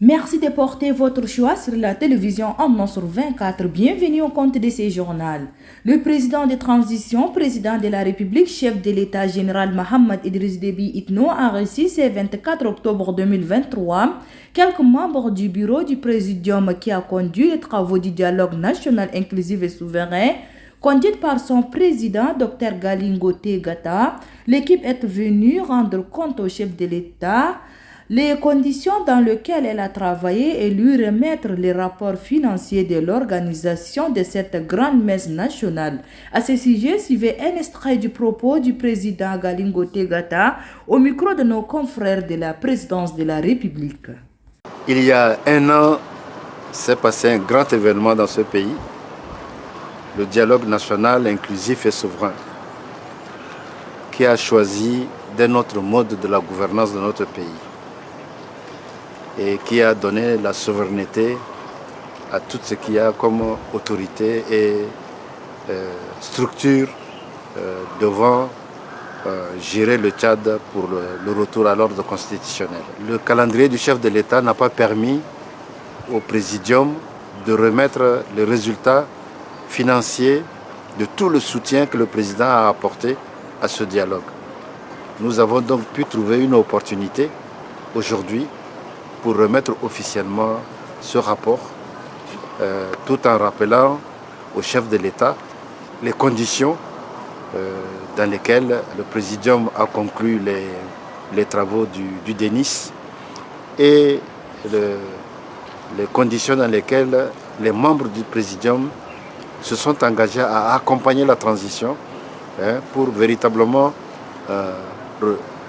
Merci de porter votre choix sur la télévision Amnon sur 24. Bienvenue au compte de ces journaux. Le président de transition, président de la République, chef de l'État général Mohamed Idriss Déby Itno a reçu ce 24 octobre 2023 quelques membres du bureau du présidium qui a conduit les travaux du dialogue national inclusif et souverain. Conduite par son président, Dr Galingo Tegata, l'équipe est venue rendre compte au chef de l'État les conditions dans lesquelles elle a travaillé et lui remettre les rapports financiers de l'organisation de cette grande messe nationale. À ce sujet, suivez un extrait du propos du président Galingo Tegata au micro de nos confrères de la présidence de la République. Il y a un an, s'est passé un grand événement dans ce pays, le dialogue national inclusif et souverain, qui a choisi d'un autre mode de la gouvernance de notre pays et qui a donné la souveraineté à tout ce qu'il y a comme autorité et structure devant gérer le Tchad pour le retour à l'ordre constitutionnel. Le calendrier du chef de l'État n'a pas permis au Présidium de remettre les résultats financiers de tout le soutien que le président a apporté à ce dialogue. Nous avons donc pu trouver une opportunité aujourd'hui pour remettre officiellement ce rapport, tout en rappelant au chef de l'État les conditions dans lesquelles le Présidium a conclu les travaux du DENIS et les conditions dans lesquelles les membres du Présidium se sont engagés à accompagner la transition pour véritablement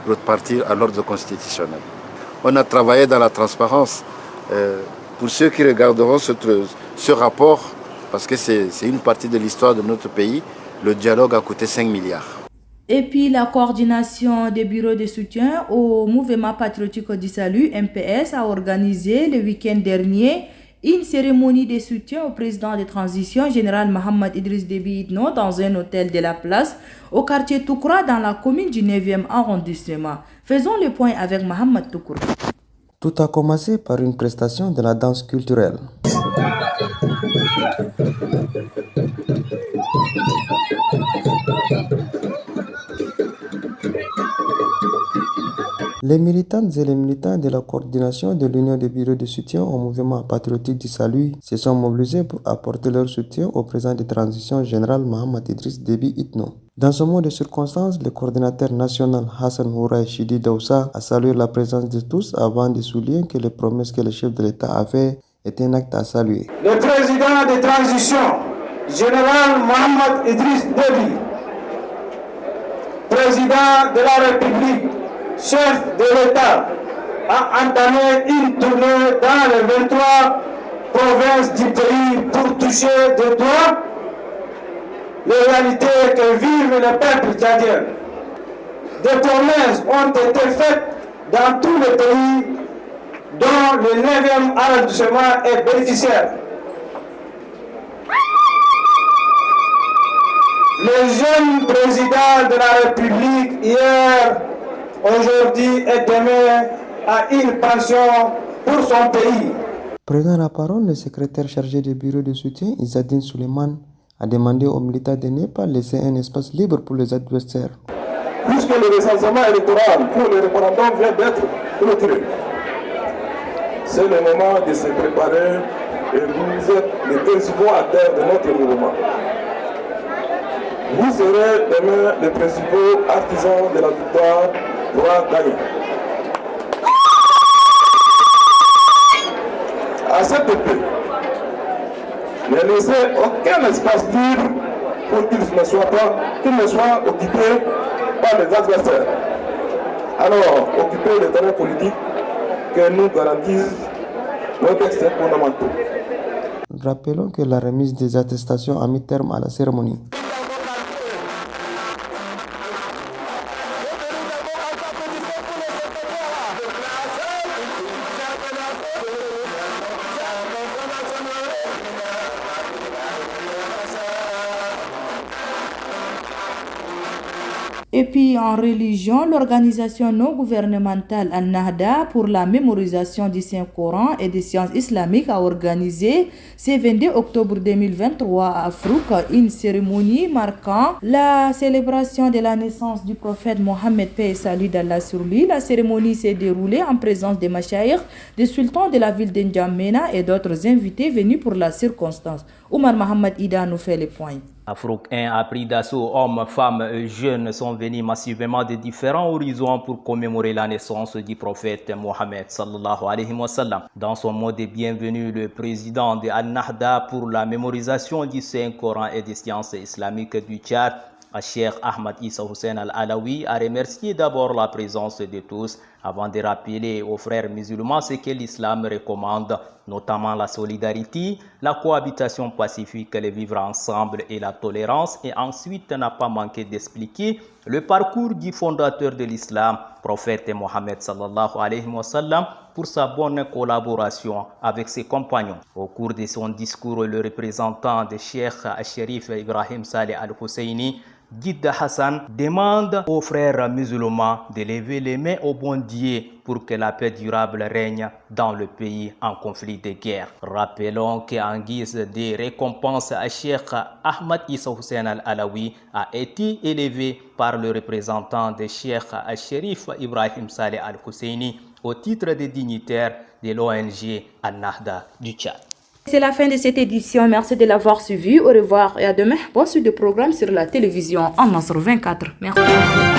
repartir à l'ordre constitutionnel. On a travaillé dans la transparence. Pour ceux qui regarderont ce rapport, parce que c'est une partie de l'histoire de notre pays, le dialogue a coûté 5 milliards. Et puis la coordination des bureaux de soutien au mouvement patriotique du salut, MPS, a organisé le week-end dernier une cérémonie de soutien au président de transition, général Mohamed Idriss Déby Itno, dans un hôtel de la place, au quartier Toukoura, dans la commune du 9e arrondissement. Faisons le point avec Mohamed Toukoura. Tout a commencé par une prestation de la danse culturelle. Les militantes et les militants de la coordination de l'Union des bureaux de soutien au mouvement patriotique du salut se sont mobilisés pour apporter leur soutien au président de transition général Mohamed Idriss Déby Itno. Dans ce mot de circonstance, le coordinateur national Hassan Houraï Chidi Daoussa a salué la présence de tous avant de souligner que les promesses que le chef de l'État a faites étaient un acte à saluer. Le président de transition général Mohamed Idriss Déby, président de la République, chef de l'État, a entamé une tournée dans les 23 provinces du pays pour toucher de doigt les réalités que vivent les peuples tchadiens. Des promesses ont été faites dans tout le pays dont le 9e arrondissement est bénéficiaire. Le jeune président de la République hier, aujourd'hui et demain a une pension pour son pays. Prenant la parole, le secrétaire chargé du bureau de soutien, Izzadine Suleiman, a demandé aux militants de ne pas laisser un espace libre pour les adversaires. Puisque le recensement électoral pour le référendum vient d'être clôturé, c'est le moment de se préparer et vous êtes les principaux acteurs de notre mouvement. Vous serez demain les principaux artisans de la victoire pour gagner. À cette épée, ne laissez aucun espace libre pour qu'il ne soit occupé par les adversaires. Alors, occupez le terrain politique que nous garantissent nos textes fondamentaux. Rappelons que la remise des attestations a mis terme à la cérémonie. Et puis en religion, l'organisation non gouvernementale Al-Nahda pour la mémorisation du Saint-Coran et des sciences islamiques a organisé ce 22 octobre 2023 à Frouk une cérémonie marquant la célébration de la naissance du prophète Mohammed, paix et salut d'Allah sur lui. La cérémonie s'est déroulée en présence des mashayikh, des sultans de la ville d'Njamena et d'autres invités venus pour la circonstance. Omar Mohamed Ida nous fait les points. Afrouk 1 a pris d'assaut hommes, femmes et jeunes sont venus massivement de différents horizons pour commémorer la naissance du prophète Mohammed sallallahu alayhi wa sallam. Dans son mot de bienvenue, le président de Al-Nahda pour la mémorisation du Saint-Coran et des sciences islamiques du Tchad, Cheikh Ahmad Issa Hussein Al-Alawi, a remercié d'abord la présence de tous avant de rappeler aux frères musulmans ce que l'islam recommande, notamment la solidarité, la cohabitation pacifique, le vivre ensemble et la tolérance, et ensuite n'a pas manqué d'expliquer le parcours du fondateur de l'islam, prophète Mohammed sallallahu alayhi wa sallam, pour sa bonne collaboration avec ses compagnons. Au cours de son discours, le représentant de Cheikh Al-Sharif Ibrahim Saleh Al-Husseini, Guide Hassan, demande aux frères musulmans de lever les mains au bon Dieu pour que la paix durable règne dans le pays en conflit de guerre. Rappelons qu'en guise de récompense, Cheikh Ahmad Issa Hussein Al-Alawi a été élevé par le représentant de Cheikh Al-Sharif Ibrahim Saleh Al-Husseini au titre de dignitaire de l'ONG Al-Nahda du Tchad. C'est la fin de cette édition. Merci de l'avoir suivi. Au revoir et à demain. Bonne suite de programme sur la télévision en Nasr 24. Merci.